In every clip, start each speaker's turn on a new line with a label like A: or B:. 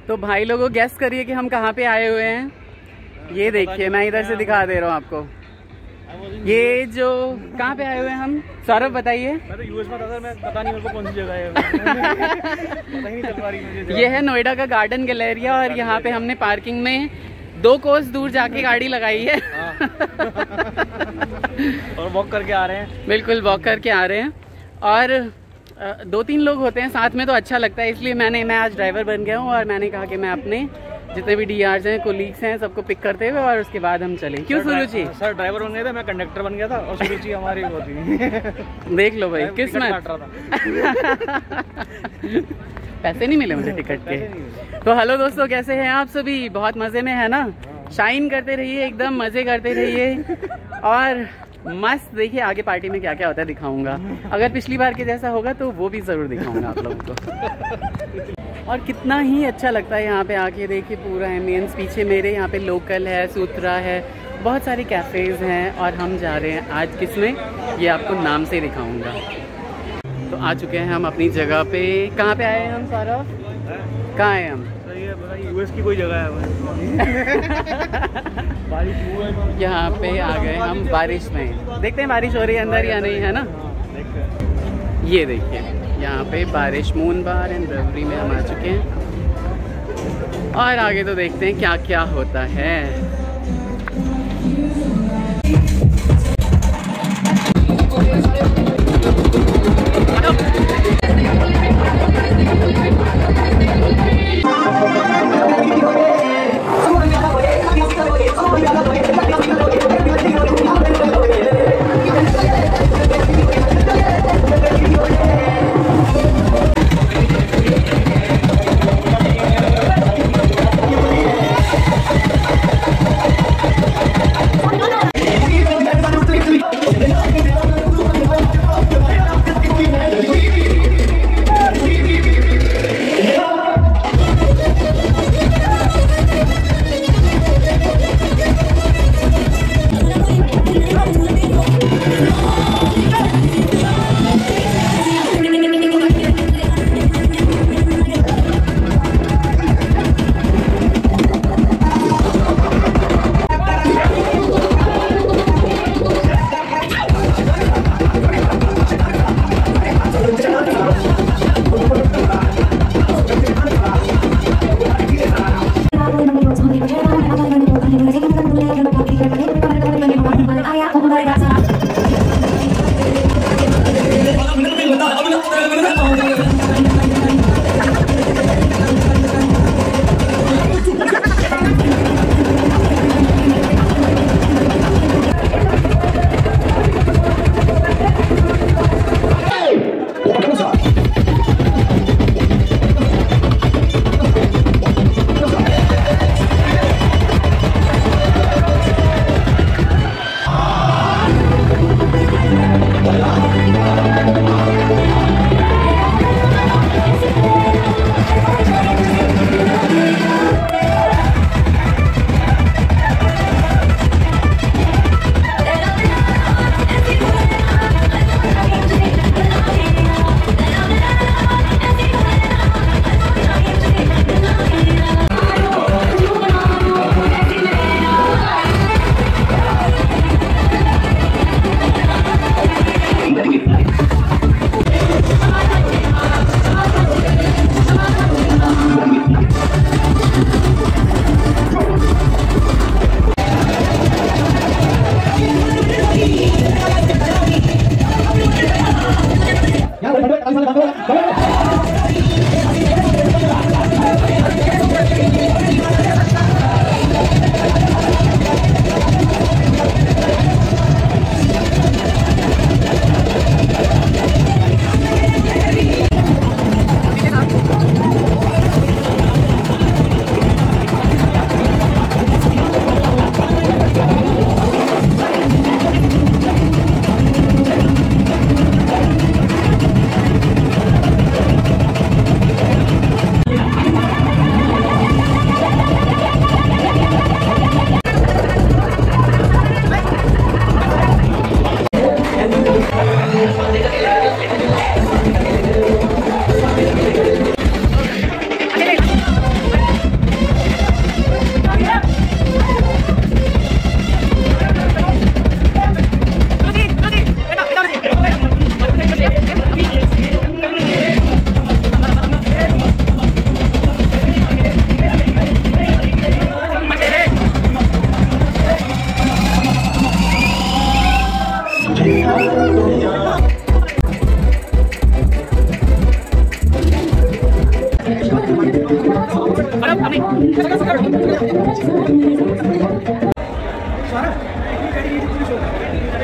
A: तो भाई लोगों गैस करिए कि हम कहाँ पे आए हुए हैं। ये देखिए, मैं इधर से दिखा दे रहा हूँ आपको। ये जो कहाँ पे आए हुए हैं हम, सौरभ बताइए।
B: मैं तो यूएस में था सर, मैं पता नहीं मेरे को कौन सी जगह है। पता ही नहीं चल पा रही मुझे।
A: ये है नोएडा का गार्डन गैलेरिया और यहाँ पे हमने पार्किंग में 2 कोस दूर जाके गाड़ी लगाई है।
B: और वॉक करके आ रहे हैं।
A: बिल्कुल वॉक करके आ रहे हैं। और 2-3 लोग होते हैं साथ में तो अच्छा लगता है, इसलिए मैं आज ड्राइवर बन गया हूँ और मैंने कहा कि मैं अपने जितने भी डीआर्स हैं, कोलीग्स हैं, सबको पिक करते हुए और उसके बाद हम चलें। क्यों सुरुचि?
B: सर ड्राइवर बन गया था, मैं कंडक्टर बन गया था और सुरुचि हमारी होती।
A: देख लो भाई, किस्मत। पैसे नहीं मिले मुझे टिकट के। तो हेलो दोस्तों, कैसे हैं आप सभी? बहुत मजे में है ना? शाइन करते रहिए, एकदम मजे करते रहिए और मस्त देखिए आगे पार्टी में क्या क्या होता है दिखाऊंगा। अगर पिछली बार के जैसा होगा तो वो भी जरूर दिखाऊंगा आप लोगों को। और कितना ही अच्छा लगता है यहाँ पे आके। देखिए पूरा एम्बियंस पीछे मेरे, यहाँ पे लोकल है, सूत्रा है, बहुत सारे कैफेज हैं और हम जा रहे हैं आज किसमें, ये आपको नाम से दिखाऊंगा। तो आ चुके हैं हम अपनी जगह पे। कहाँ पे आए हैं हम सौरभ? कहाँ आए हम?
B: यूएस की कोई जगह है।
A: यहाँ पे आ गए हम बारिश में। देखते हैं बारिश हो रही है अंदर या नहीं, है ना? ये देखिए यहाँ पे बारिश मून बार एंड ब्रेवरी में हम आ चुके हैं और आगे तो देखते हैं क्या क्या होता है।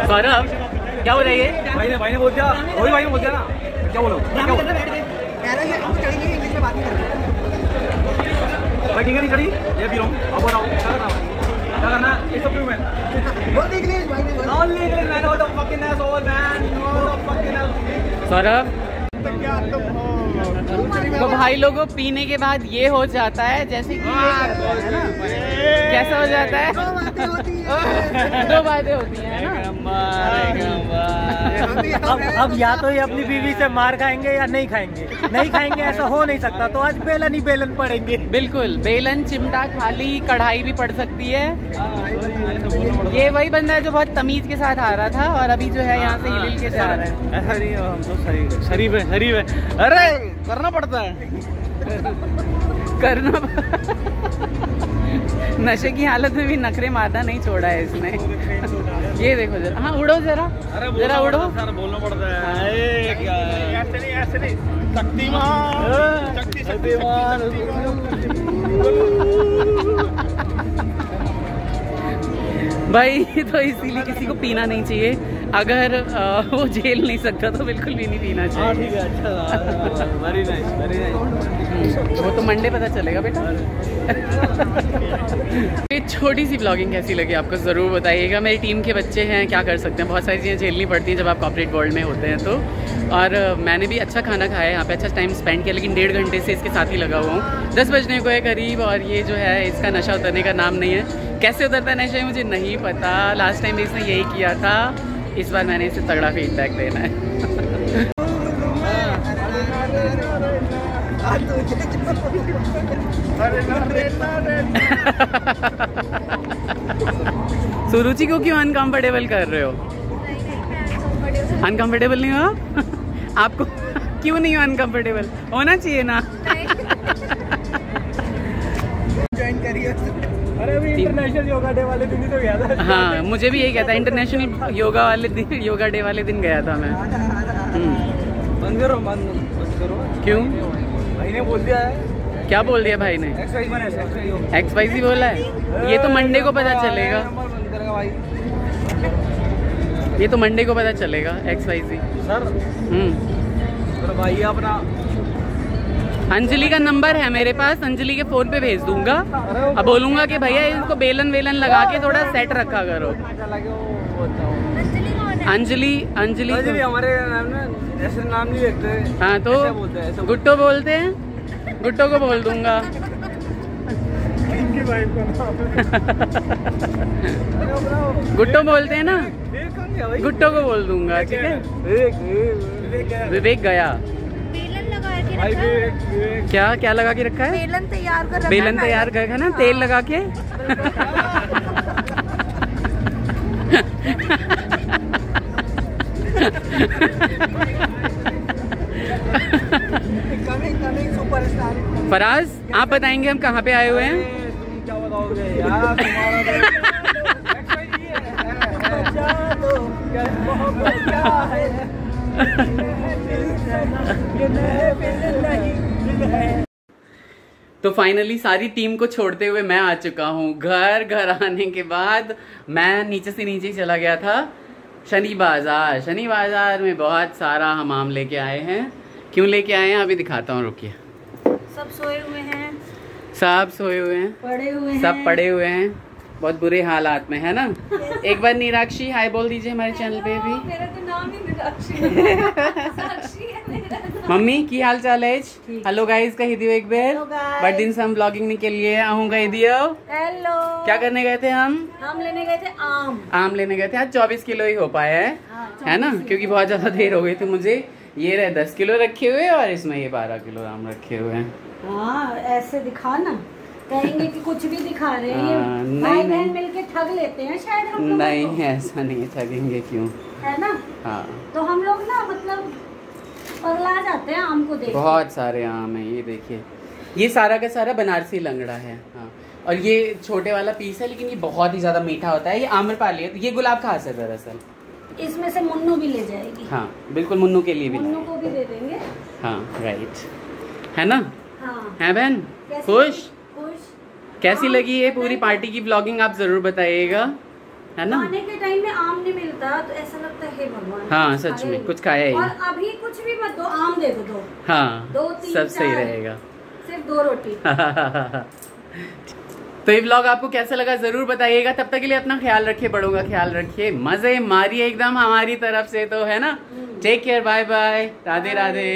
A: सौरभ क्या हो रहा है ये?
B: भाई ने बोल दिया, वही भाई ने बोल दिया ना, क्या बोलो भाई ठीक है नहीं खड़ी ये भी अब बताओ क्या करना है? It's up to man only English man what the fucking ass over man what the fucking
A: Saurabh तो भाई लोगों पीने के बाद ये हो जाता है जैसे कि है ना, कैसा हो जाता है? दो बातें होती हैं ना।
B: अब या तो ये अपनी बीवी से मार खाएंगे या नहीं खाएंगे ऐसा हो नहीं सकता। तो आज बेलन ही बेलन पड़ेंगे।
A: बिल्कुल, बेलन चिमटा खाली कढ़ाई भी पड़ सकती है। ये वही बंदा है जो बहुत तमीज के साथ आ रहा था और अभी जो है यहाँ से हिल के जा रहा है।
B: ऐसा नहीं, हम तो शरीफ है। अरे करना पड़ता है
A: करना नशे की हालत में भी नखरे मारना नहीं छोड़ा है इसने। ये देखो जरा, हाँ उड़ो जरा, जरा उड़ो।
B: बोलना पड़ता है ऐसे नहीं शक्तिमान।
A: भाई तो इसीलिए किसी को पीना नहीं चाहिए। अगर वो झेल नहीं सकता तो बिल्कुल भी नहीं पीना चाहिए।
B: ठीक है, अच्छा, वेरी नाइस।
A: वो तो मंडे पता चलेगा बेटा। ये छोटी सी ब्लॉगिंग कैसी लगी आपको ज़रूर बताइएगा। मेरी टीम के बच्चे हैं, क्या कर सकते हैं, बहुत सारी चीज़ें झेलनी पड़ती हैं जब आप कॉर्पोरेट वर्ल्ड में होते हैं तो। और मैंने भी अच्छा खाना खाया यहाँ पे, अच्छा टाइम स्पेंड किया, लेकिन 1.5 घंटे से इसके साथ ही लगा हुआ हूँ। 10 बजने को है करीब और ये जो है इसका नशा उतरने का नाम नहीं है। कैसे उतरता है नशा मुझे नहीं पता। लास्ट टाइम इसने यही किया था, इस बार मैंने इसे तगड़ा फीडबैक देना है। सुरुचि को क्यों अनकंफर्टेबल कर रहे हो? अनकंफर्टेबल नहीं हो आपको? क्यों नहीं हो अनकंफर्टेबल? होना चाहिए ना।
B: ज्वाइन करिए। अरे अभी इंटरनेशनल योगा डे वाले दिन ही तो गया था।
A: हाँ मुझे भी यही कहता है, इंटरनेशनल योगा डे वाले दिन गया था मैं।
B: बंद करो।
A: क्यों?
B: भाई ने बोल दिया है।
A: क्या बोल दिया भाई ने? XYZ बोला है। ये तो मंडे को पता चलेगा। ये तो मंडे को पता चलेगा XYZ।
B: सर भाई अपना
A: अंजलि का नंबर है मेरे पास, अंजलि के फोन पे भेज दूंगा। अब बोलूंगा कि भैया इसको बेलन वेलन लगा के थोड़ा सेट रखा करो। अंजलि
B: हमारे ऐसे नाम नहीं लिखते।
A: हाँ तो गुट्टो बोलते हैं, गुट्टो को बोल दूंगा। गुट्टो बोलते हैं ना, गुट्टो को बोल दूंगा। ठीक है, विवेक गया। क्या लगा के रखा है?
C: बेलन तैयार
A: कर ना, तेल लगा के। फराज आप बताएंगे हम कहाँ पे आए हुए हैं?
B: क्या बताओगे यार,
A: तो फाइनली सारी टीम को छोड़ते हुए मैं आ चुका हूँ घर आने के बाद मैं नीचे से नीचे चला गया था शनि बाजार में बहुत सारा हमाम लेके आए हैं। क्यों लेके आए हैं अभी दिखाता हूँ, रुकिए।
C: सब सोए हुए हैं,
A: सब पड़े हुए हैं बहुत बुरे हालात में, है ना। एक बार निराक्षी हाय बोल दीजिए हमारे चैनल पे भी।
C: मेरा तो नाम ही निराक्षी है। साक्षी है मेरा।
A: मम्मी की हाल चाल है? हेलो गाइस कही दियो एक बार।
C: Hello guys।
A: बट दिन से हम ब्लॉगिंग नहीं के लिए आहूँ कही दियो।
C: हेलो।
A: क्या करने गए थे हम
C: लेने गए थे आम
A: लेने गए थे। आज 24 किलो ही हो पाया है ना, क्योंकि बहुत ज्यादा देर हो गई थी मुझे। ये रहे 10 किलो रखे हुए और इसमें ये 12 किलो आम रखे हुए हैं।
C: हाँ ऐसे दिखा ना, कहेंगे कि कुछ भी दिखा रहे हैं। भाई बहन मिलके ठग लेते हैं शायद हम लोग।
A: नहीं ऐसा नहीं ठगेंगे, क्यों, है
C: ना।
A: हाँ
C: तो हम लोग ना मतलब पगला जाते हैं आम को देख।
A: बहुत सारे आम है, ये देखिए। ये सारा का सारा बनारसी लंगड़ा है। हाँ और ये छोटे वाला पीस है, लेकिन ये बहुत ही ज्यादा मीठा होता है। ये आम्रपाली है। ये गुलाब खास है दरअसल।
C: इसमें से मुन्नू भी ले जाएगी।
A: हाँ बिल्कुल, मुन्नू के लिए भी,
C: मुन्नू को भी दे देंगे।
A: हाँ राइट, है ना।
C: हाँ
A: है बहन खुश? कैसी लगी ये पूरी पार्टी की व्लॉगिंग आप जरूर बताइएगा, है ना।
C: खाने के टाइम में आम नहीं मिलता तो ऐसा लगता है भगवान।
A: हाँ सच में कुछ खाया ही।
C: और अभी कुछ भी मत दो, आम दे दो।
A: हाँ
C: 2 3
A: सब सही रहेगा।
C: सिर्फ 2 रोटी।
A: तो ये व्लॉग आपको कैसा लगा जरूर बताइएगा। तब तक के लिए अपना ख्याल रखिए, बड़ों का ख्याल रखिए, मजे मारिए एकदम हमारी तरफ से, तो है ना। Take care, bye bye, Radhe Radhe.